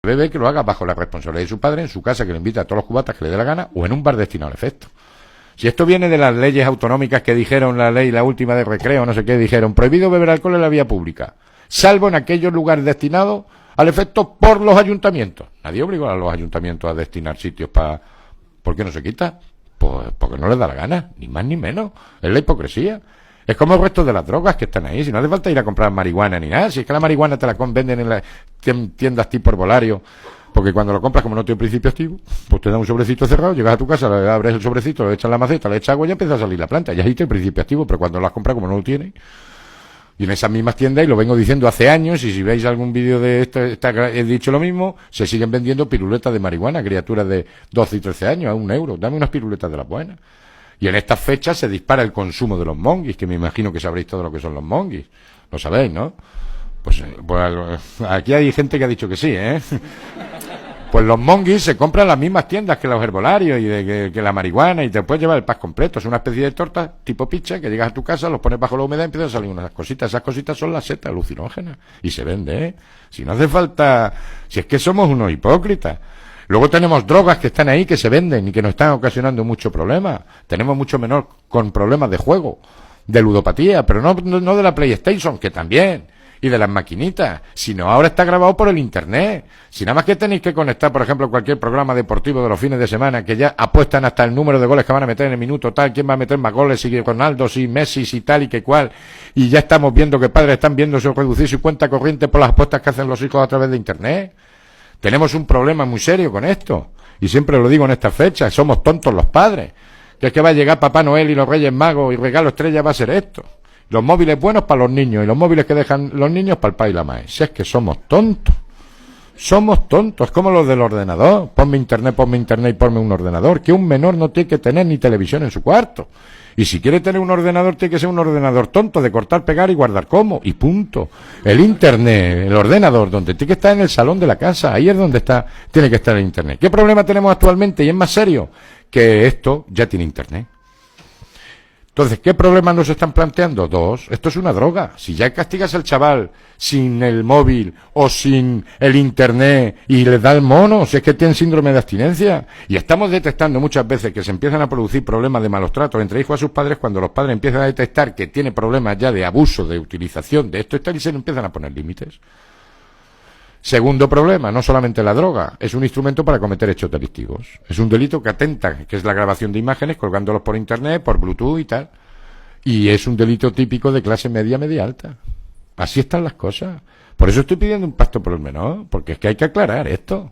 bebé que lo haga bajo la responsabilidad de su padre, en su casa, que le invita a todos los cubatas que le dé la gana, o en un bar destinado al efecto. Si esto viene de las leyes autonómicas que dijeron, la ley, la última de recreo, no sé qué, dijeron, prohibido beber alcohol en la vía pública, salvo en aquellos lugares destinados al efecto por los ayuntamientos. Nadie obligó a los ayuntamientos a destinar sitios para... ¿Por qué no se quita? Pues porque no les da la gana, ni más ni menos. Es la hipocresía. Es como el resto de las drogas que están ahí. Si no hace falta ir a comprar marihuana ni nada. Si es que la marihuana te la venden en las tiendas tipo herbolario. Porque cuando lo compras, como no tiene principio activo, pues te da un sobrecito cerrado, llegas a tu casa, le abres el sobrecito, le echas la maceta, le echas agua y ya empieza a salir la planta. Ya existe el principio activo, pero cuando lo has comprado, como no lo tiene. Y en esas mismas tiendas, y lo vengo diciendo hace años, y si veis algún vídeo de esto, he dicho lo mismo, se siguen vendiendo piruletas de marihuana, criaturas de 12 y 13 años, a €1. Dame unas piruletas de las buenas. Y en estas fechas se dispara el consumo de los monguis, que me imagino que sabréis todo lo que son los monguis. Lo sabéis, ¿no? Pues aquí hay gente que ha dicho que sí, ¿eh? Pues los monguis se compran en las mismas tiendas que los herbolarios y que la marihuana, y te puedes llevar el pack completo. Es una especie de torta tipo pizza que llegas a tu casa, los pones bajo la humedad y empiezan a salir unas cositas. Esas cositas son las setas alucinógenas. Y se vende, ¿eh? Si no hace falta... Si es que somos unos hipócritas. Luego tenemos drogas que están ahí, que se venden y que nos están ocasionando mucho problema. Tenemos mucho menor con problemas de juego, de ludopatía, pero no de la PlayStation, que también, y de las maquinitas, sino ahora está grabado por el Internet. Si nada más que tenéis que conectar, por ejemplo, cualquier programa deportivo de los fines de semana, que ya apuestan hasta el número de goles que van a meter en el minuto tal, quién va a meter más goles, si Ronaldo, si Messi, si tal y que cual, y ya estamos viendo que padres están viendo reducir su cuenta corriente por las apuestas que hacen los hijos a través de Internet. Tenemos un problema muy serio con esto, y siempre lo digo en estas fechas, somos tontos los padres, que es que va a llegar Papá Noel y los Reyes Magos y regalo estrella va a ser esto. Los móviles buenos para los niños y los móviles que dejan los niños para el padre y la madre. Si es que somos tontos, es como los del ordenador, ponme internet y ponme un ordenador, que un menor no tiene que tener ni televisión en su cuarto. Y si quiere tener un ordenador, tiene que ser un ordenador tonto, de cortar, pegar y guardar como, y punto. El internet, el ordenador, donde tiene que estar en el salón de la casa, ahí es donde tiene que estar el internet. ¿Qué problema tenemos actualmente? Y es más serio, que esto ya tiene internet. Entonces, ¿qué problemas nos están planteando? Dos, esto es una droga. Si ya castigas al chaval sin el móvil o sin el internet y le da el mono, si es que tiene síndrome de abstinencia. Y estamos detectando muchas veces que se empiezan a producir problemas de malos tratos entre hijos a sus padres cuando los padres empiezan a detectar que tiene problemas ya de abuso, de utilización de esto y tal, y se le empiezan a poner límites. Segundo problema, no solamente la droga, es un instrumento para cometer hechos delictivos. Es un delito que atenta, que es la grabación de imágenes, colgándolos por internet, por Bluetooth y tal. Y es un delito típico de clase media, media alta. Así están las cosas. Por eso estoy pidiendo un pacto por el menor, porque es que hay que aclarar esto.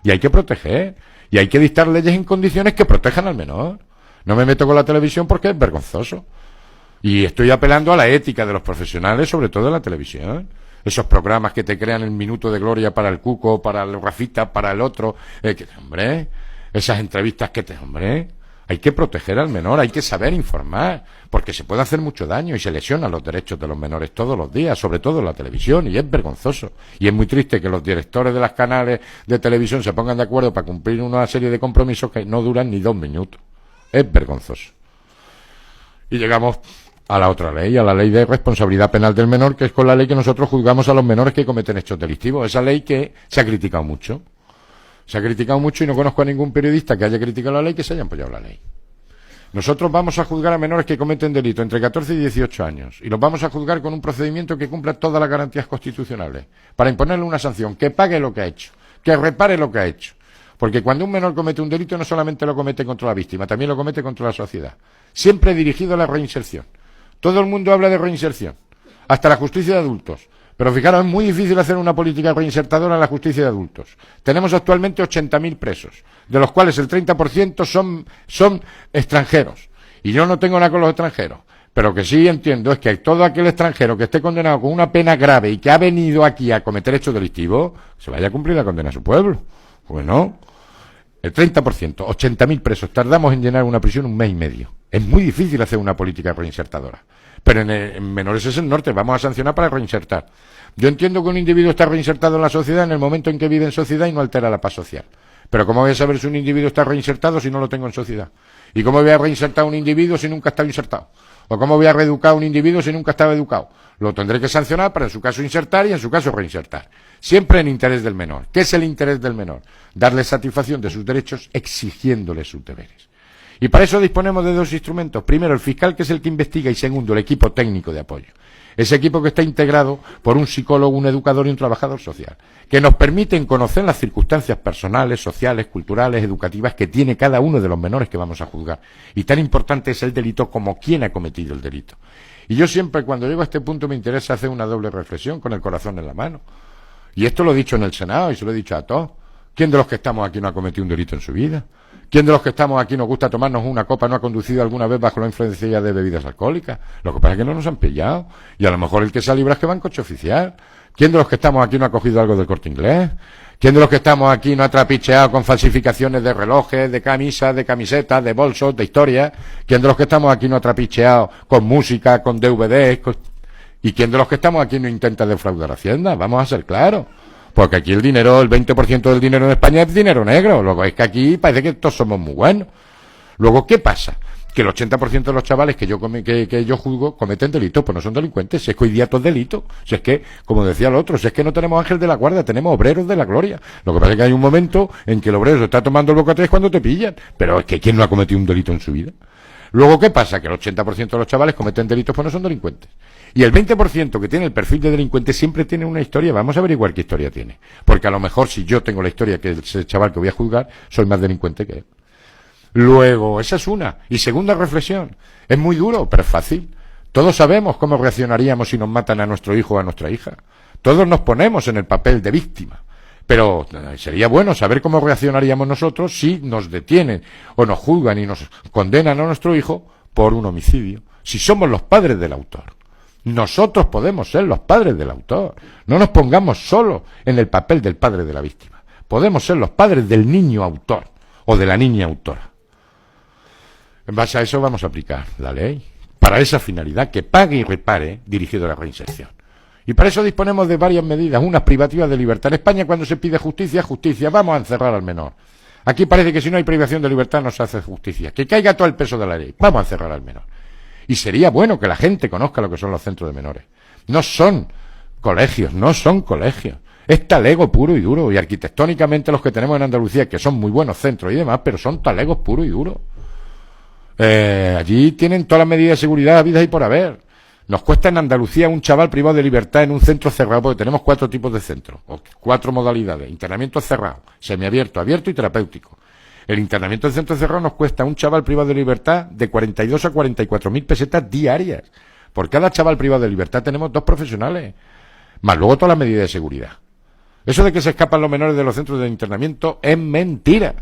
Y hay que proteger. Y hay que dictar leyes en condiciones que protejan al menor. No me meto con la televisión porque es vergonzoso. Y estoy apelando a la ética de los profesionales, sobre todo en la televisión. Esos programas que te crean el minuto de gloria para el Cuco, para el Rafita, para el otro. Hombre, esas entrevistas hombre, hay que proteger al menor, hay que saber informar, porque se puede hacer mucho daño y se lesionan los derechos de los menores todos los días, sobre todo en la televisión, y es vergonzoso. Y es muy triste que los directores de los canales de televisión se pongan de acuerdo para cumplir una serie de compromisos que no duran ni 2 minutos. Es vergonzoso. Y llegamos a la otra ley, a la ley de responsabilidad penal del menor, que es con la ley que nosotros juzgamos a los menores que cometen hechos delictivos. Esa ley que se ha criticado mucho. Se ha criticado mucho y no conozco a ningún periodista que haya criticado la ley que se haya apoyado la ley. Nosotros vamos a juzgar a menores que cometen delito entre 14 y 18 años y los vamos a juzgar con un procedimiento que cumpla todas las garantías constitucionales para imponerle una sanción, que pague lo que ha hecho, que repare lo que ha hecho. Porque cuando un menor comete un delito no solamente lo comete contra la víctima, también lo comete contra la sociedad. Siempre dirigido a la reinserción. Todo el mundo habla de reinserción, hasta la justicia de adultos. Pero fijaros, es muy difícil hacer una política reinsertadora en la justicia de adultos. Tenemos actualmente 80.000 presos, de los cuales el 30% son extranjeros. Y yo no tengo nada con los extranjeros. Pero lo que sí entiendo es que todo aquel extranjero que esté condenado con una pena grave y que ha venido aquí a cometer hechos delictivos, se vaya a cumplir la condena a su pueblo. Pues no. El 30%, 80.000 presos. Tardamos en llenar una prisión 1 mes y medio. Es muy difícil hacer una política reinsertadora. Pero en menores es el norte. Vamos a sancionar para reinsertar. Yo entiendo que un individuo está reinsertado en la sociedad en el momento en que vive en sociedad y no altera la paz social. Pero ¿cómo voy a saber si un individuo está reinsertado si no lo tengo en sociedad? ¿Y cómo voy a reinsertar a un individuo si nunca está insertado? ¿O cómo voy a reeducar a un individuo si nunca estaba educado? Lo tendré que sancionar para en su caso insertar y en su caso reinsertar. Siempre en interés del menor. ¿Qué es el interés del menor? Darle satisfacción de sus derechos exigiéndole sus deberes. Y para eso disponemos de dos instrumentos. Primero, el fiscal, que es el que investiga, y segundo, el equipo técnico de apoyo. Ese equipo que está integrado por un psicólogo, un educador y un trabajador social, que nos permiten conocer las circunstancias personales, sociales, culturales, educativas que tiene cada uno de los menores que vamos a juzgar. Y tan importante es el delito como quién ha cometido el delito. Y yo siempre, cuando llego a este punto, me interesa hacer una doble reflexión con el corazón en la mano. Y esto lo he dicho en el Senado y se lo he dicho a todos. ¿Quién de los que estamos aquí no ha cometido un delito en su vida? ¿Quién de los que estamos aquí nos gusta tomarnos una copa no ha conducido alguna vez bajo la influencia de bebidas alcohólicas? Lo que pasa es que no nos han pillado. Y a lo mejor el que se libra es que va en coche oficial. ¿Quién de los que estamos aquí no ha cogido algo del Corte Inglés? ¿Quién de los que estamos aquí no ha trapicheado con falsificaciones de relojes, de camisas, de camisetas, de bolsos, de historias? ¿Quién de los que estamos aquí no ha trapicheado con música, con DVDs? ¿Y quién de los que estamos aquí no intenta defraudar Hacienda? Vamos a ser claros. Porque aquí el dinero, el 20% del dinero en España es dinero negro. Luego es que aquí parece que todos somos muy buenos. Luego, ¿qué pasa? Que el 80% de los chavales que yo juzgo cometen delitos, pues no son delincuentes. Si es que hoy día todo es delito. Si es que, como decía el otro, si es que no tenemos ángel de la guardia, tenemos obreros de la gloria. Lo que pasa es que hay un momento en que el obrero se está tomando el bocata cuando te pillan. Pero es que ¿quién no ha cometido un delito en su vida? Luego, ¿qué pasa? Que el 80% de los chavales cometen delitos, pues no son delincuentes. Y el 20% que tiene el perfil de delincuente siempre tiene una historia. Vamos a averiguar qué historia tiene. Porque a lo mejor si yo tengo la historia que ese chaval que voy a juzgar, soy más delincuente que él. Luego, esa es una. Y segunda reflexión. Es muy duro, pero es fácil. Todos sabemos cómo reaccionaríamos si nos matan a nuestro hijo o a nuestra hija. Todos nos ponemos en el papel de víctima. Pero sería bueno saber cómo reaccionaríamos nosotros si nos detienen o nos juzgan y nos condenan a nuestro hijo por un homicidio. Si somos los padres del autor. Nosotros podemos ser los padres del autor. No nos pongamos solo en el papel del padre de la víctima. Podemos ser los padres del niño autor o de la niña autora. En base a eso vamos a aplicar la ley para esa finalidad, que pague y repare, dirigido a la reinserción. Y para eso disponemos de varias medidas, unas privativas de libertad. En España, cuando se pide justicia, justicia, vamos a encerrar al menor. Aquí parece que si no hay privación de libertad no se hace justicia. Que caiga todo el peso de la ley. Vamos a encerrar al menor. Y sería bueno que la gente conozca lo que son los centros de menores. No son colegios, no son colegios. Es talego puro y duro. Y arquitectónicamente los que tenemos en Andalucía, que son muy buenos centros y demás, pero son talegos puro y duro. Allí tienen todas las medidas de seguridad habidas y por haber. Nos cuesta en Andalucía un chaval privado de libertad en un centro cerrado, porque tenemos 4 tipos de centros, o 4 modalidades. Internamiento cerrado, semiabierto, abierto y terapéutico. El internamiento en centro cerrado nos cuesta a un chaval privado de libertad de 42 a 44.000 pesetas diarias. Por cada chaval privado de libertad tenemos 2 profesionales, más luego todas las medidas de seguridad. Eso de que se escapan los menores de los centros de internamiento es mentira.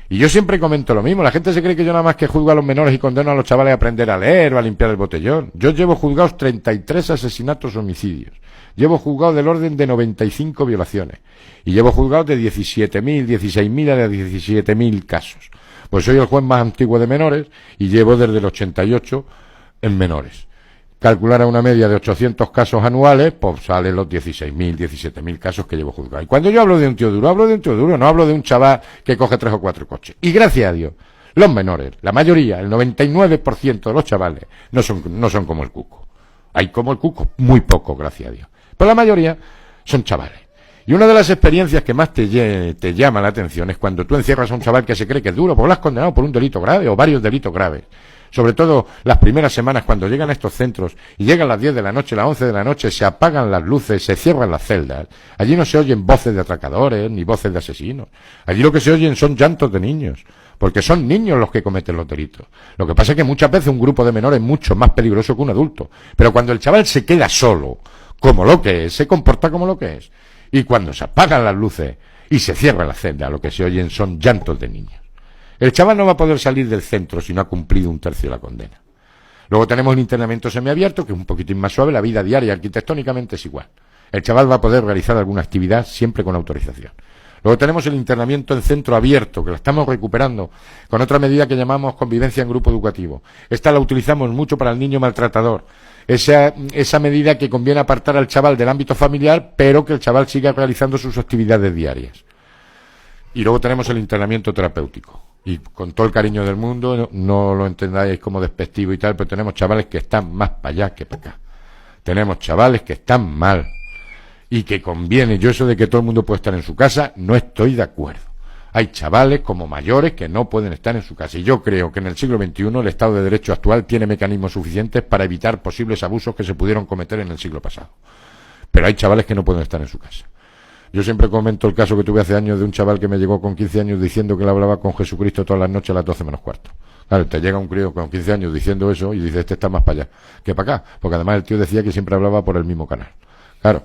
Y yo siempre comento lo mismo. La gente se cree que yo nada más que juzgo a los menores y condeno a los chavales a aprender a leer o a limpiar el botellón. Yo llevo juzgados 33 asesinatos, homicidios. Llevo juzgados del orden de 95 violaciones. Y llevo juzgados de 17.000, 16.000 a 17.000 casos. Pues soy el juez más antiguo de menores y llevo desde el 88 en menores. Calcular a una media de 800 casos anuales, pues salen los 16.000, 17.000 casos que llevo juzgados. Y cuando yo hablo de un tío duro, hablo de un tío duro, no hablo de un chaval que coge 3 o 4 coches. Y gracias a Dios, los menores, la mayoría, el 99% de los chavales, no son como el cuco. Hay como el cuco, muy poco, gracias a Dios. Pero la mayoría son chavales. Y una de las experiencias que más te llama la atención es cuando tú encierras a un chaval que se cree que es duro, porque lo has condenado por un delito grave o varios delitos graves. Sobre todo las primeras semanas, cuando llegan a estos centros y llegan las 10 de la noche, las 11 de la noche, se apagan las luces, se cierran las celdas. Allí no se oyen voces de atracadores ni voces de asesinos. Allí lo que se oyen son llantos de niños, porque son niños los que cometen los delitos. Lo que pasa es que muchas veces un grupo de menores es mucho más peligroso que un adulto. Pero cuando el chaval se queda solo, como lo que es, se comporta como lo que es. Y cuando se apagan las luces y se cierran las celdas, lo que se oyen son llantos de niños. El chaval no va a poder salir del centro si no ha cumplido 1/3 de la condena. Luego tenemos el internamiento semiabierto, que es un poquitín más suave, la vida diaria arquitectónicamente es igual. El chaval va a poder realizar alguna actividad siempre con autorización. Luego tenemos el internamiento en centro abierto, que lo estamos recuperando con otra medida que llamamos convivencia en grupo educativo. Esta la utilizamos mucho para el niño maltratador. Esa medida que conviene apartar al chaval del ámbito familiar, pero que el chaval siga realizando sus actividades diarias. Y luego tenemos el internamiento terapéutico. y con todo el cariño del mundo, no lo entendáis como despectivo y tal, pero tenemos chavales que están más para allá que para acá. Tenemos chavales que están mal y que conviene. Yo eso de que todo el mundo puede estar en su casa, no estoy de acuerdo. Hay chavales como mayores que no pueden estar en su casa. Y yo creo que en el siglo XXI el Estado de Derecho actual tiene mecanismos suficientes para evitar posibles abusos que se pudieron cometer en el siglo pasado. Pero hay chavales que no pueden estar en su casa. Yo siempre comento el caso que tuve hace años de un chaval que me llegó con 15 años diciendo que le hablaba con Jesucristo todas las noches a las 12 menos cuarto. Claro, te llega un crío con 15 años diciendo eso y dice, este está más para allá que para acá. Porque además el tío decía que siempre hablaba por el mismo canal. Claro,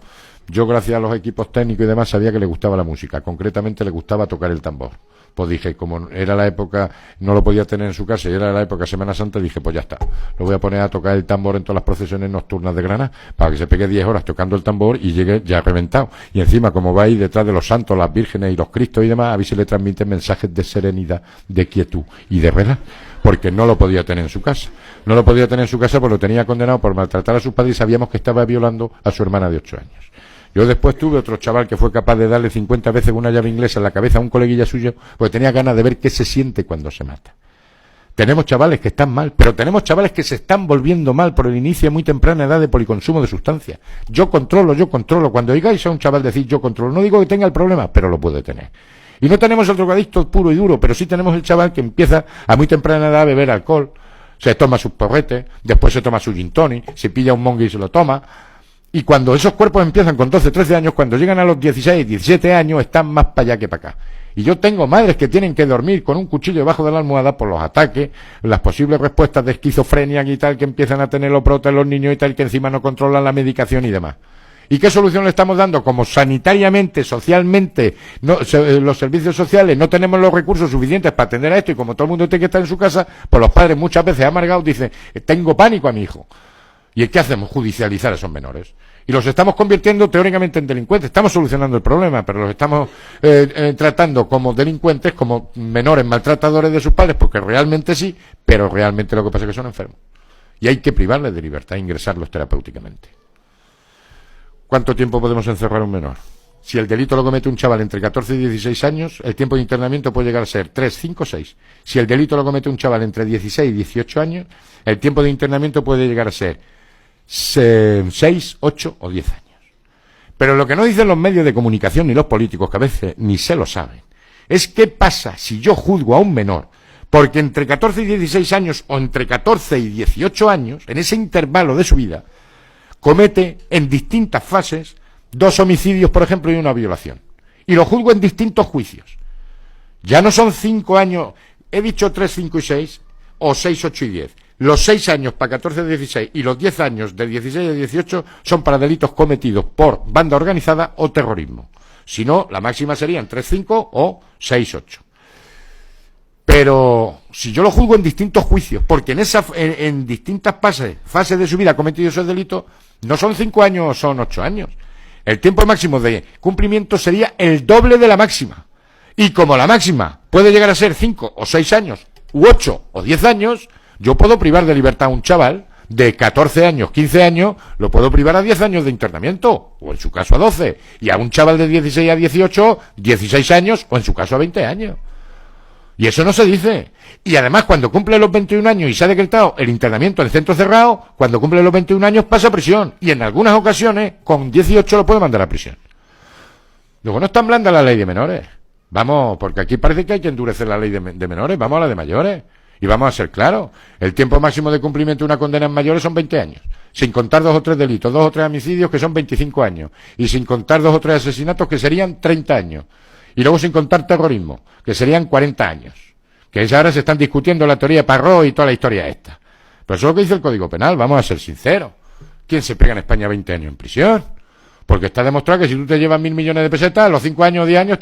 yo gracias a los equipos técnicos y demás sabía que le gustaba la música. Concretamente le gustaba tocar el tambor. Pues dije, como era la época, no lo podía tener en su casa y era la época Semana Santa, dije, pues ya está. Lo voy a poner a tocar el tambor en todas las procesiones nocturnas de Granada para que se pegue 10 horas tocando el tambor y llegue ya reventado. Y encima, como va ahí detrás de los santos, las vírgenes y los cristos y demás, a ver si le transmiten mensajes de serenidad, de quietud y de verdad. Porque no lo podía tener en su casa. No lo podía tener en su casa porque lo tenía condenado por maltratar a sus padres y sabíamos que estaba violando a su hermana de 8 años. Yo después tuve otro chaval que fue capaz de darle 50 veces una llave inglesa en la cabeza a un coleguilla suyo porque tenía ganas de ver qué se siente cuando se mata. Tenemos chavales que están mal, pero tenemos chavales que se están volviendo mal por el inicio a muy temprana edad de policonsumo de sustancias. Yo controlo. Cuando oigáis a un chaval decir yo controlo, no digo que tenga el problema, pero lo puede tener. Y no tenemos el drogadicto puro y duro, pero sí tenemos el chaval que empieza a muy temprana edad a beber alcohol, se toma sus porretes, después se toma su gin tonic, se pilla un mongo y se lo toma. Y cuando esos cuerpos empiezan con 12, 13 años, cuando llegan a los 16, 17 años, están más para allá que para acá. Y yo tengo madres que tienen que dormir con un cuchillo debajo de la almohada por los ataques, las posibles respuestas de esquizofrenia y tal que empiezan a tener los brotes los niños y tal, que encima no controlan la medicación y demás. ¿Y qué solución le estamos dando? Como sanitariamente, socialmente, los servicios sociales no tenemos los recursos suficientes para atender a esto y como todo el mundo tiene que estar en su casa, pues los padres muchas veces amargados dicen, tengo pánico a mi hijo. ¿Y qué hacemos? Judicializar a esos menores. Y los estamos convirtiendo teóricamente en delincuentes. Estamos solucionando el problema, pero los estamos tratando como delincuentes, como menores maltratadores de sus padres, porque realmente sí, pero realmente lo que pasa es que son enfermos. Y hay que privarles de libertad e ingresarlos terapéuticamente. ¿Cuánto tiempo podemos encerrar a un menor? Si el delito lo comete un chaval entre 14 y 16 años, el tiempo de internamiento puede llegar a ser 3, 5, 6. Si el delito lo comete un chaval entre 16 y 18 años, el tiempo de internamiento puede llegar a ser 6, 8 o 10 años. Pero lo que no dicen los medios de comunicación ni los políticos, que a veces ni se lo saben, es qué pasa si yo juzgo a un menor, porque entre 14 y 16 años o entre 14 y 18 años, en ese intervalo de su vida, comete en distintas fases 2 homicidios, por ejemplo, y una violación. Y lo juzgo en distintos juicios. Ya no son 5 años, he dicho 3, 5 y 6, o 6, 8 y 10. Los 6 años para 14 a 16 y los 10 años de 16 a 18 son para delitos cometidos por banda organizada o terrorismo. Si no, la máxima serían 3, 5 o 6, 8. Pero si yo lo juzgo en distintos juicios, porque en distintas fases de su vida ha cometido esos delitos, no son 5 años o son 8 años. El tiempo máximo de cumplimiento sería el doble de la máxima. Y como la máxima puede llegar a ser 5 o 6 años, u 8 o 10 años, yo puedo privar de libertad a un chaval de 14 años, 15 años, lo puedo privar a 10 años de internamiento, o en su caso a 12, y a un chaval de 16 a 18, 16 años, o en su caso a 20 años. Y eso no se dice. Y además, cuando cumple los 21 años y se ha decretado el internamiento en el centro cerrado, cuando cumple los 21 años pasa a prisión, y en algunas ocasiones, con 18 lo puede mandar a prisión. Luego no es tan blanda la ley de menores. Vamos, porque aquí parece que hay que endurecer la ley de menores, vamos a la de mayores. Y vamos a ser claros, el tiempo máximo de cumplimiento de una condena en mayores son 20 años, sin contar 2 o 3 delitos, 2 o 3 homicidios que son 25 años, y sin contar 2 o 3 asesinatos que serían 30 años, y luego sin contar terrorismo, que serían 40 años, que ahora se están discutiendo la teoría de Parrot y toda la historia esta. Pero eso es lo que dice el Código Penal, vamos a ser sinceros. ¿Quién se pega en España 20 años en prisión? Porque está demostrado que si tú te llevas 1.000 millones de pesetas, a los 5 años o 10 años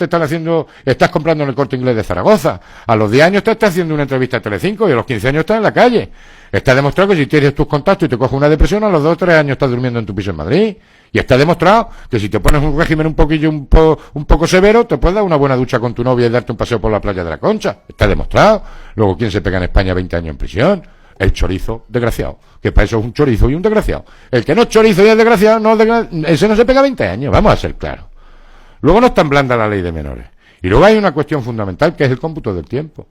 estás comprando en el Corte Inglés de Zaragoza. A los 10 años te estás haciendo una entrevista a Telecinco y a los 15 años estás en la calle. Está demostrado que si tienes tus contactos y te coges una depresión, a los 2 o 3 años estás durmiendo en tu piso en Madrid. Y está demostrado que si te pones un régimen un poco severo, te puedes dar una buena ducha con tu novia y darte un paseo por la playa de la Concha. Está demostrado. Luego, ¿quién se pega en España 20 años en prisión? El chorizo desgraciado, que para eso es un chorizo y un desgraciado. El que no es chorizo y es desgraciado, ese no se pega 20 años, vamos a ser claros. Luego no es tan blanda la ley de menores. Y luego hay una cuestión fundamental que es el cómputo del tiempo.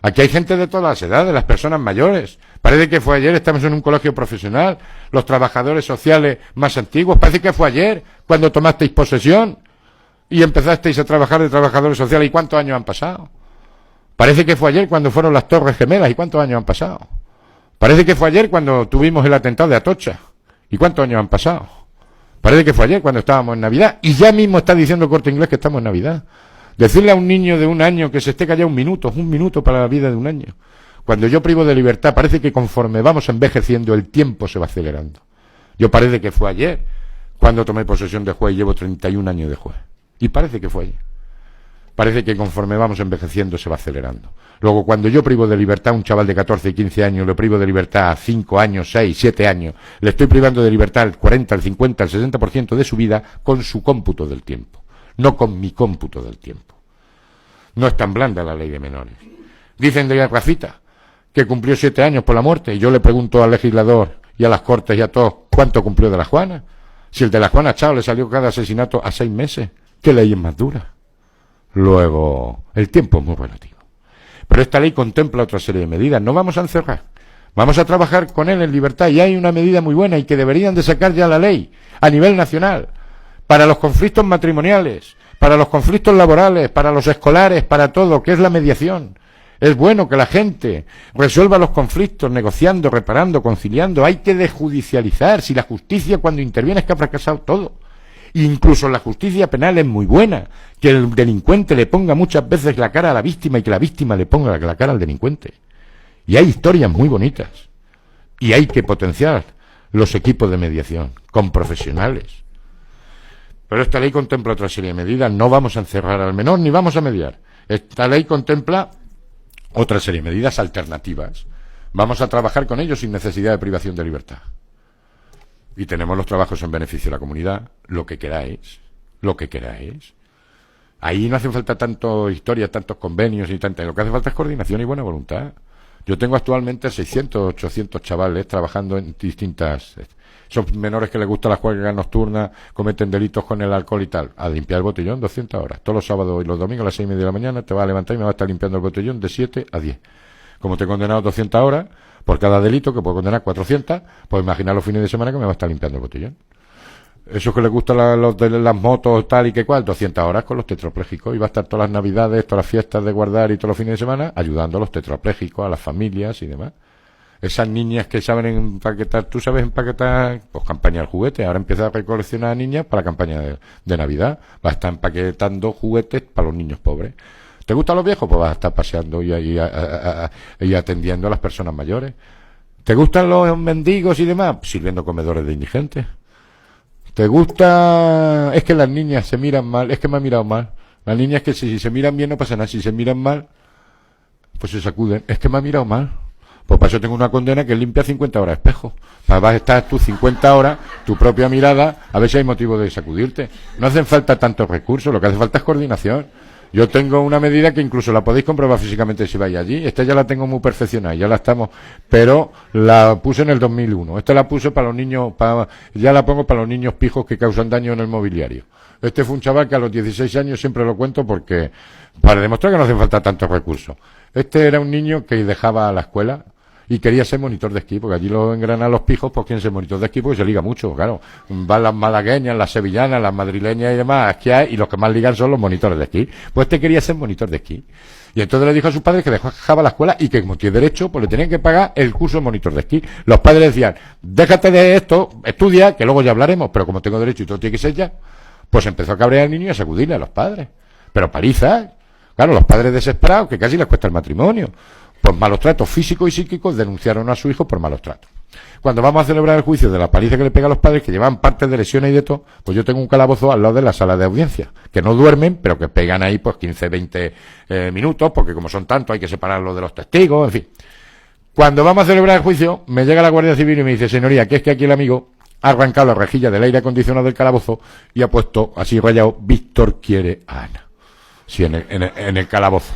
Aquí hay gente de todas las edades, las personas mayores. Parece que fue ayer, estamos en un colegio profesional, los trabajadores sociales más antiguos, parece que fue ayer cuando tomasteis posesión y empezasteis a trabajar de trabajadores sociales. ¿Y cuántos años han pasado? Parece que fue ayer cuando fueron las Torres Gemelas. ¿Y cuántos años han pasado? Parece que fue ayer cuando tuvimos el atentado de Atocha. ¿Y cuántos años han pasado? Parece que fue ayer cuando estábamos en Navidad. Y ya mismo está diciendo el Corte Inglés que estamos en Navidad. Decirle a un niño de 1 año que se esté callado 1 minuto, es 1 minuto para la vida de 1 año. Cuando yo privo de libertad, parece que conforme vamos envejeciendo, el tiempo se va acelerando. Yo parece que fue ayer cuando tomé posesión de juez y llevo 31 años de juez. Y parece que fue ayer. Parece que conforme vamos envejeciendo se va acelerando. Luego, cuando yo privo de libertad a un chaval de 14 y 15 años, le privo de libertad a 5 años, 6, 7 años, le estoy privando de libertad al 40, al 50, al 60% de su vida con su cómputo del tiempo, no con mi cómputo del tiempo. No es tan blanda la ley de menores. Dicen de Rafita que cumplió 7 años por la muerte, y yo le pregunto al legislador y a las Cortes y a todos, ¿cuánto cumplió de la Juana? Si el de la Juana Chao le salió cada asesinato a 6 meses, ¿qué ley es más dura? Luego, el tiempo es muy relativo. Pero esta ley contempla otra serie de medidas. No vamos a encerrar, vamos a trabajar con él en libertad, y hay una medida muy buena y que deberían de sacar ya la ley a nivel nacional para los conflictos matrimoniales, para los conflictos laborales, para los escolares, para todo, que es la mediación. Es bueno que la gente resuelva los conflictos negociando, reparando, conciliando. Hay que desjudicializar. Si la justicia cuando interviene es que ha fracasado todo. Incluso la justicia penal es muy buena, que el delincuente le ponga muchas veces la cara a la víctima y que la víctima le ponga la cara al delincuente. Y hay historias muy bonitas. Y hay que potenciar los equipos de mediación con profesionales. Pero esta ley contempla otra serie de medidas. No vamos a encerrar al menor ni vamos a mediar. Esta ley contempla otra serie de medidas alternativas. Vamos a trabajar con ellos sin necesidad de privación de libertad. Y tenemos los trabajos en beneficio de la comunidad, lo que queráis, lo que queráis. Ahí no hace falta tanto historia, tantos convenios y tanta. Lo que hace falta es coordinación y buena voluntad. Yo tengo actualmente 600, 800 chavales trabajando en distintas. Son menores que les gusta la juerga nocturna, cometen delitos con el alcohol y tal. A limpiar el botellón 200 horas. Todos los sábados y los domingos a las 6:30 de la mañana te vas a levantar y me vas a estar limpiando el botellón de 7 a 10. Como te he condenado 200 horas por cada delito, que puedo condenar 400, pues imagina los fines de semana que me va a estar limpiando el botellón. Eso que les gusta los de las motos, tal y que cual, 200 horas con los tetraplégicos. Y va a estar todas las navidades, todas las fiestas de guardar y todos los fines de semana ayudando a los tetraplégicos, a las familias y demás. Esas niñas que saben empaquetar, ¿tú sabes empaquetar? Pues campaña del juguete. Ahora empieza a recoleccionar a niñas para la campaña de Navidad. Va a estar empaquetando juguetes para los niños pobres. ¿Te gustan los viejos? Pues vas a estar paseando y atendiendo a las personas mayores. ¿Te gustan los mendigos y demás? Sirviendo comedores de indigentes. ¿Te gusta? Es que las niñas se miran mal. Es que me ha mirado mal. Las niñas que si se miran bien no pasa nada. Si se miran mal, pues se sacuden. Es que me ha mirado mal. Pues para eso tengo una condena que limpia 50 horas espejo. Vas a estar tú 50 horas, tu propia mirada, a ver si hay motivo de sacudirte. No hacen falta tantos recursos, lo que hace falta es coordinación. Yo tengo una medida que incluso la podéis comprobar físicamente si vais allí. Esta ya la tengo muy perfeccionada, ya la estamos, pero la puse en el 2001. Esta la puse para los niños, ya la pongo para los niños pijos que causan daño en el mobiliario. Este fue un chaval que a los 16 años, siempre lo cuento porque, para demostrar que no hacen falta tantos recursos. Este era un niño que dejaba la escuela y quería ser monitor de esquí, porque allí lo engranan los pijos, pues quieren ser monitor de esquí porque se liga mucho, claro. Van las malagueñas, las sevillanas, las madrileñas y demás a esquiar, y los que más ligan son los monitores de esquí. Pues este quería ser monitor de esquí. Y entonces le dijo a sus padres que dejaba la escuela y que como tiene derecho, pues le tenían que pagar el curso de monitor de esquí. Los padres decían, déjate de esto, estudia, que luego ya hablaremos, pero como tengo derecho y todo tiene que ser ya, pues empezó a cabrear al niño y a sacudirle a los padres. Pero paliza, claro, los padres desesperados, que casi les cuesta el matrimonio. Pues malos tratos físicos y psíquicos, denunciaron a su hijo por malos tratos. Cuando vamos a celebrar el juicio de la paliza que le pega a los padres, que llevan partes de lesiones y de todo, pues yo tengo un calabozo al lado de la sala de audiencia, que no duermen, pero que pegan ahí pues 15, 20 minutos, porque como son tantos hay que separarlos de los testigos, en fin. Cuando vamos a celebrar el juicio, me llega la Guardia Civil y me dice, señoría, que es que aquí el amigo ha arrancado la rejilla del aire acondicionado del calabozo y ha puesto, así rayado, Víctor quiere a Ana. Sí, en el calabozo.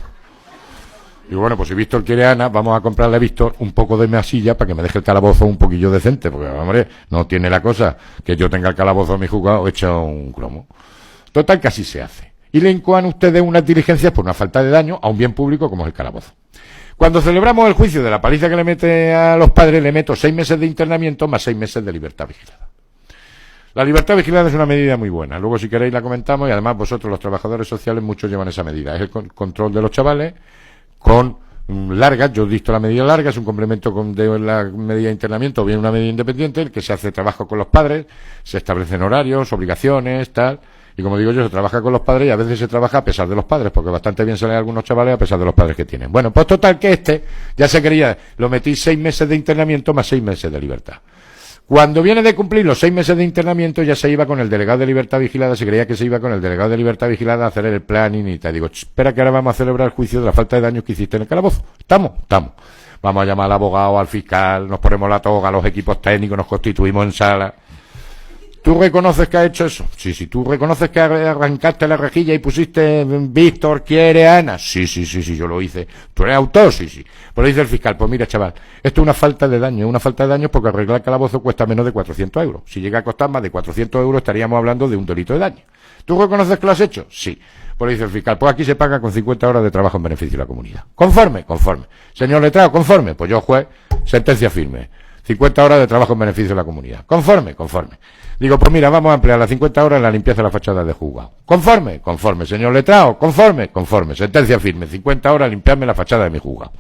Digo, bueno, pues si Víctor quiere a Ana, vamos a comprarle a Víctor un poco de masilla para que me deje el calabozo un poquillo decente, porque, hombre, no tiene la cosa que yo tenga el calabozo de mi juzgado hecho un cromo. Total, que así se hace. Y le incoan ustedes unas diligencias por una falta de daño a un bien público como es el calabozo. Cuando celebramos el juicio de la paliza que le mete a los padres, le meto 6 meses de internamiento más 6 meses de libertad vigilada. La libertad vigilada es una medida muy buena. Luego, si queréis, la comentamos, y además vosotros, los trabajadores sociales, muchos llevan esa medida. Es el control de los chavales con largas. Yo dicto la medida larga, es un complemento de la medida de internamiento o bien una medida independiente, el que se hace trabajo con los padres, se establecen horarios, obligaciones, tal. Y como digo yo, se trabaja con los padres y a veces se trabaja a pesar de los padres, porque bastante bien salen algunos chavales a pesar de los padres que tienen. Bueno, pues total que ya se quería, lo metí 6 meses de internamiento más 6 meses de libertad. Cuando viene de cumplir los 6 meses de internamiento, ya se iba con el delegado de libertad vigilada, se creía que se iba con el delegado de libertad vigilada a hacer el planning y tal. Digo, espera que ahora vamos a celebrar el juicio de la falta de daños que hiciste en el calabozo. ¿Estamos? Estamos. Vamos a llamar al abogado, al fiscal, nos ponemos la toga, los equipos técnicos, nos constituimos en sala. ¿Tú reconoces que has hecho eso? Sí, sí. ¿Tú reconoces que arrancaste la rejilla y pusiste Víctor quiere a Ana? Sí, yo lo hice. ¿Tú eres autor? Sí, sí. Pues le dice el fiscal, pues mira, chaval, esto es una falta de daño porque arreglar el calabozo cuesta menos de 400 euros. Si llega a costar más de 400 euros estaríamos hablando de un delito de daño. ¿Tú reconoces que lo has hecho? Sí. Pues le dice el fiscal, pues aquí se paga con 50 horas de trabajo en beneficio de la comunidad. ¿Conforme? Conforme. Señor letrado, ¿conforme? Pues yo, juez, sentencia firme. 50 horas de trabajo en beneficio de la comunidad. ¿Conforme? Conforme. Digo, pues mira, vamos a emplear las 50 horas en la limpieza de la fachada de juzgado. ¿Conforme? Conforme. Señor letrado, ¿conforme? Conforme. Sentencia firme. 50 horas limpiarme la fachada de mi juzgado.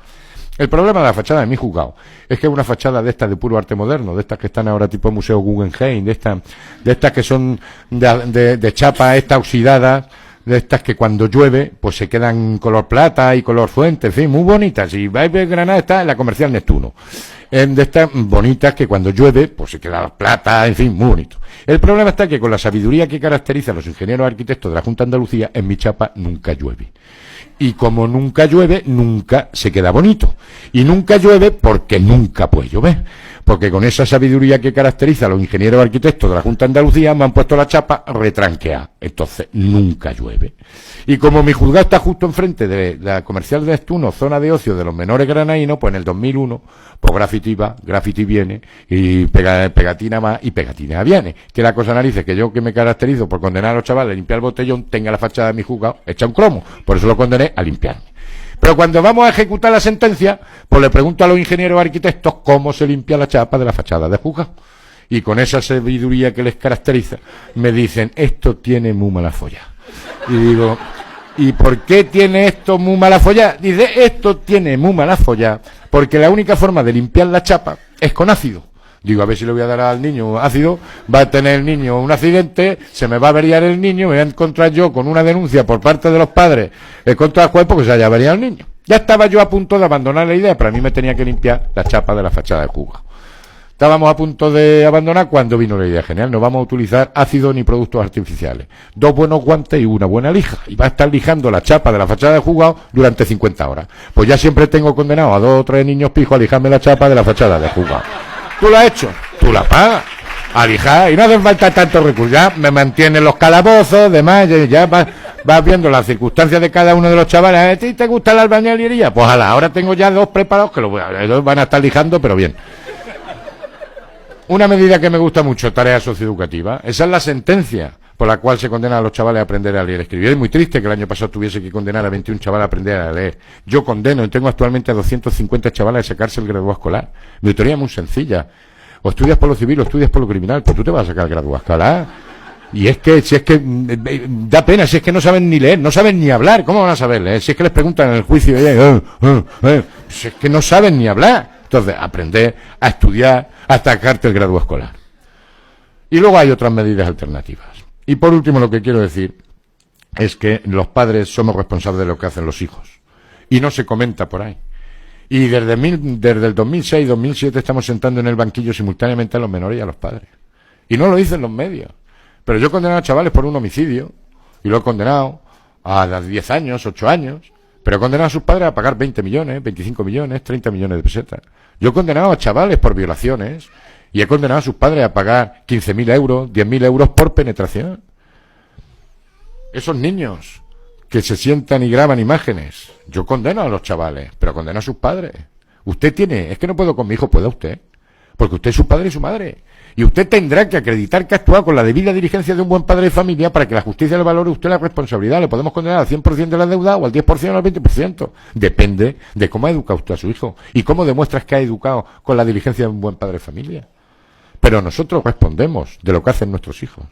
El problema de la fachada de mi juzgado es que es una fachada de estas de puro arte moderno, de estas que están ahora tipo Museo Guggenheim, de estas que son de chapa esta oxidada, de estas que cuando llueve pues se quedan color plata y color fuente, en fin, muy bonitas. Y vais a ver Granada, está en la Comercial Neptuno. De estas bonitas que cuando llueve pues se queda plata, en fin, muy bonito. El problema está que con la sabiduría que caracteriza a los ingenieros arquitectos de la Junta de Andalucía, en mi chapa nunca llueve. Y como nunca llueve, nunca se queda bonito. Y nunca llueve porque nunca puede llover. Porque con esa sabiduría que caracteriza a los ingenieros arquitectos de la Junta de Andalucía me han puesto la chapa retranqueada. Entonces nunca llueve. Y como mi juzgado está justo enfrente de la Comercial de Neptuno, zona de ocio de los menores granadinos, pues en el 2001, pues graffiti va, graffiti viene, y pegatina más y pegatina viene. Que la cosa narices, que yo que me caracterizo por condenar a los chavales a limpiar el botellón, tenga la fachada de mi juzgado hecha un cromo. Por eso lo condené a limpiarme. Pero cuando vamos a ejecutar la sentencia, pues le pregunto a los ingenieros arquitectos cómo se limpia la chapa de la fachada de juzgado. Y con esa sabiduría que les caracteriza, me dicen, esto tiene muy mala folla. Y digo, ¿y por qué tiene esto muy mala folla? Dice, esto tiene muy mala folla porque la única forma de limpiar la chapa es con ácido. Digo, a ver si le voy a dar al niño ácido, va a tener el niño un accidente, se me va a averiar el niño, me voy a encontrar yo con una denuncia por parte de los padres contra el juez porque se haya averiado el niño. Ya estaba yo a punto de abandonar la idea, pero a mí me tenía que limpiar la chapa de la fachada de juzgado. Estábamos a punto de abandonar cuando vino la idea genial. No vamos a utilizar ácido ni productos artificiales. 2 buenos guantes y una buena lija. Y va a estar lijando la chapa de la fachada de juzgado durante 50 horas. Pues ya siempre tengo condenado a 2 o 3 niños pijos a lijarme la chapa de la fachada de juzgado. ¿Tú lo has hecho? Tú la pagas. A lijar. Y no hace falta tanto recurso. Ya me mantienen los calabozos, demás. Ya vas viendo las circunstancias de cada uno de los chavales. ¿A ti te gusta la albañilería? Pues ahora tengo ya 2 preparados que ellos van a estar lijando, pero bien. Una medida que me gusta mucho, tarea socioeducativa, esa es la sentencia por la cual se condena a los chavales a aprender a leer y escribir. Es muy triste que el año pasado tuviese que condenar a 21 chavales a aprender a leer. Yo condeno y tengo actualmente a 250 chavales a sacarse el graduado escolar. Mi autoría es muy sencilla. O estudias por lo civil o estudias por lo criminal, pues tú te vas a sacar el graduado escolar. Y es que, si es que, da pena, si es que no saben ni leer, no saben ni hablar, ¿cómo van a saber leer? Si es que les preguntan en el juicio, si es que no saben ni hablar. Entonces, aprender a estudiar hasta sacarte el grado escolar. Y luego hay otras medidas alternativas. Y por último, lo que quiero decir es que los padres somos responsables de lo que hacen los hijos. Y no se comenta por ahí. Y desde el 2006-2007 estamos sentando en el banquillo simultáneamente a los menores y a los padres. Y no lo dicen los medios. Pero yo he condenado a chavales por un homicidio. Y lo he condenado a 10 años, 8 años. Pero he condenado a sus padres a pagar 20 millones, 25 millones, 30 millones de pesetas. Yo he condenado a chavales por violaciones y he condenado a sus padres a pagar 15.000 euros, 10.000 euros por penetración. Esos niños que se sientan y graban imágenes, yo condeno a los chavales, pero condeno a sus padres. Usted tiene, es que no puedo con mi hijo, puede usted, porque usted es su padre y su madre. Y usted tendrá que acreditar que ha actuado con la debida diligencia de un buen padre de familia para que la justicia le valore a usted la responsabilidad. Le podemos condenar al 100% de la deuda o al 10% o al 20%. Depende de cómo ha educado usted a su hijo y cómo demuestras que ha educado con la diligencia de un buen padre de familia. Pero nosotros respondemos de lo que hacen nuestros hijos.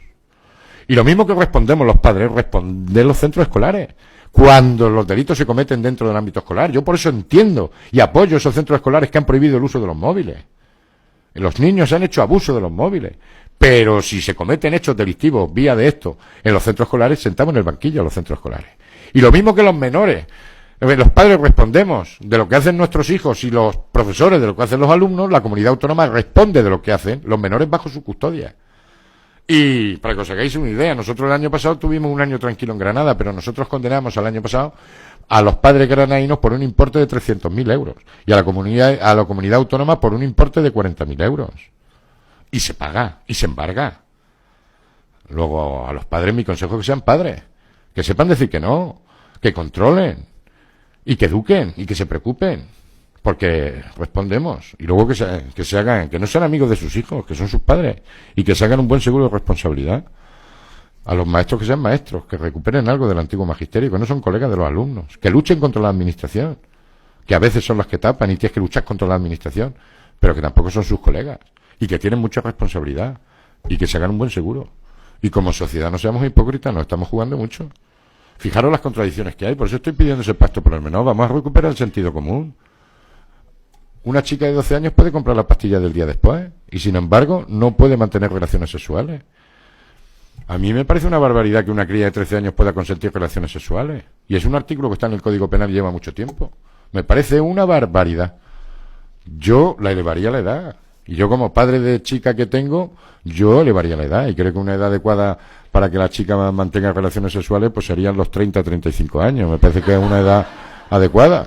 Y lo mismo que respondemos los padres, responden los centros escolares. Cuando los delitos se cometen dentro del ámbito escolar. Yo por eso entiendo y apoyo esos centros escolares que han prohibido el uso de los móviles. Los niños han hecho abuso de los móviles. Pero si se cometen hechos delictivos vía de esto en los centros escolares, sentamos en el banquillo a los centros escolares. Y lo mismo que los menores. Los padres respondemos de lo que hacen nuestros hijos y los profesores de lo que hacen los alumnos. La comunidad autónoma responde de lo que hacen los menores bajo su custodia. Y para que os hagáis una idea, nosotros el año pasado tuvimos un año tranquilo en Granada, pero nosotros condenamos al año pasado a los padres granadinos por un importe de 300.000 euros y a la comunidad autónoma por un importe de 40.000 euros. Y se paga, y se embarga. Luego, a los padres mi consejo es que sean padres, que sepan decir que no, que controlen, y que eduquen, y que se preocupen. Porque respondemos. Y luego que se hagan, que no sean amigos de sus hijos, que son sus padres, y que se hagan un buen seguro de responsabilidad. A los maestros que sean maestros, que recuperen algo del antiguo magisterio, que no son colegas de los alumnos, que luchen contra la administración, que a veces son las que tapan y tienes que luchar contra la administración, pero que tampoco son sus colegas, y que tienen mucha responsabilidad, y que se hagan un buen seguro. Y como sociedad no seamos hipócritas, nos estamos jugando mucho. Fijaros las contradicciones que hay, por eso estoy pidiendo ese pacto por el menor. Vamos a recuperar el sentido común. Una chica de 12 años puede comprar la pastilla del día después y, sin embargo, no puede mantener relaciones sexuales. A mí me parece una barbaridad que una cría de 13 años pueda consentir relaciones sexuales. Y es un artículo que está en el Código Penal y lleva mucho tiempo. Me parece una barbaridad. Yo la elevaría la edad. Y yo, como padre de chica que tengo, yo elevaría la edad. Y creo que una edad adecuada para que la chica mantenga relaciones sexuales pues serían los 30-35 años. Me parece que es una edad adecuada.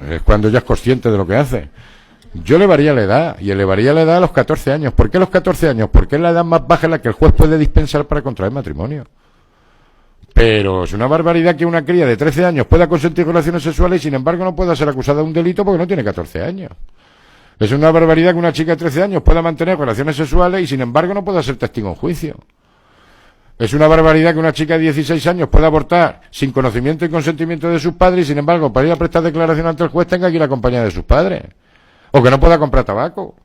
Es cuando ya es consciente de lo que hace. Yo elevaría la edad, y elevaría la edad a los 14 años. ¿Por qué los 14 años? Porque es la edad más baja en la que el juez puede dispensar para contraer matrimonio. Pero es una barbaridad que una cría de 13 años pueda consentir relaciones sexuales y, sin embargo, no pueda ser acusada de un delito porque no tiene 14 años. Es una barbaridad que una chica de 13 años pueda mantener relaciones sexuales y, sin embargo, no pueda ser testigo en juicio. Es una barbaridad que una chica de 16 años pueda abortar sin conocimiento y consentimiento de sus padres y, sin embargo, para ir a prestar declaración ante el juez tenga que ir acompañada de sus padres. O que no pueda comprar tabaco.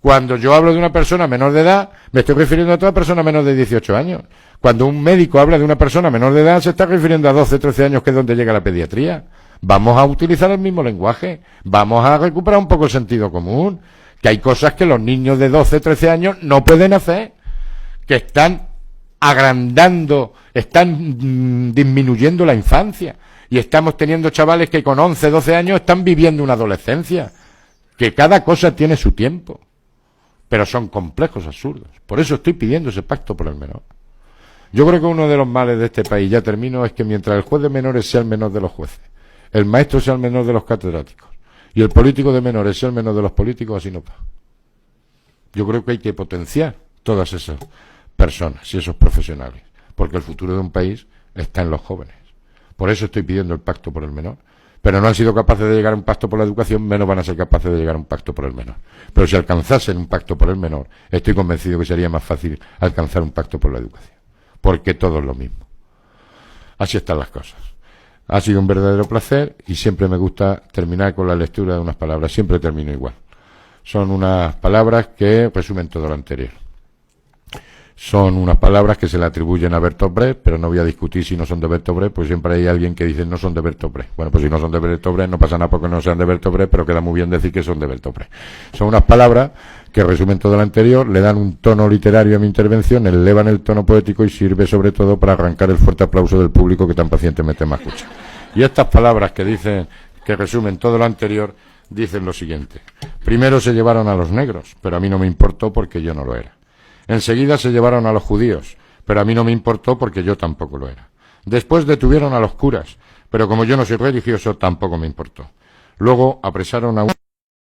Cuando yo hablo de una persona menor de edad, me estoy refiriendo a toda persona menor de 18 años. Cuando un médico habla de una persona menor de edad, se está refiriendo a 12, 13 años, que es donde llega la pediatría. Vamos a utilizar el mismo lenguaje. Vamos a recuperar un poco el sentido común. Que hay cosas que los niños de 12, 13 años no pueden hacer. Que están agrandando, están disminuyendo la infancia. Y estamos teniendo chavales que con 11, 12 años están viviendo una adolescencia. Que cada cosa tiene su tiempo. Pero son complejos absurdos. Por eso estoy pidiendo ese pacto por el menor. Yo creo que uno de los males de este país, ya termino, es que mientras el juez de menores sea el menor de los jueces, el maestro sea el menor de los catedráticos y el político de menores sea el menor de los políticos, así no va. Yo creo que hay que potenciar todas esas personas y esos profesionales, porque el futuro de un país está en los jóvenes. Por eso estoy pidiendo el pacto por el menor. Pero no han sido capaces de llegar a un pacto por la educación, menos van a ser capaces de llegar a un pacto por el menor. Pero si alcanzasen un pacto por el menor, estoy convencido que sería más fácil alcanzar un pacto por la educación. Porque todo es lo mismo. Así están las cosas. Ha sido un verdadero placer y siempre me gusta terminar con la lectura de unas palabras. Siempre termino igual. Son unas palabras que resumen todo lo anterior. Son unas palabras que se le atribuyen a Bertolt Brecht, pero no voy a discutir si no son de Bertolt Brecht, pues siempre hay alguien que dice no son de Bertolt Brecht. Bueno, pues si no son de Bertolt Brecht no pasa nada porque no sean de Bertolt Brecht, pero queda muy bien decir que son de Bertolt Brecht. Son unas palabras que resumen todo lo anterior, le dan un tono literario a mi intervención, elevan el tono poético y sirve sobre todo para arrancar el fuerte aplauso del público que tan pacientemente me escucha. Y estas palabras que dicen, que resumen todo lo anterior, dicen lo siguiente. Primero se llevaron a los negros, pero a mí no me importó porque yo no lo era. Enseguida se llevaron a los judíos, pero a mí no me importó porque yo tampoco lo era. Después detuvieron a los curas, pero como yo no soy religioso, tampoco me importó. Luego apresaron a un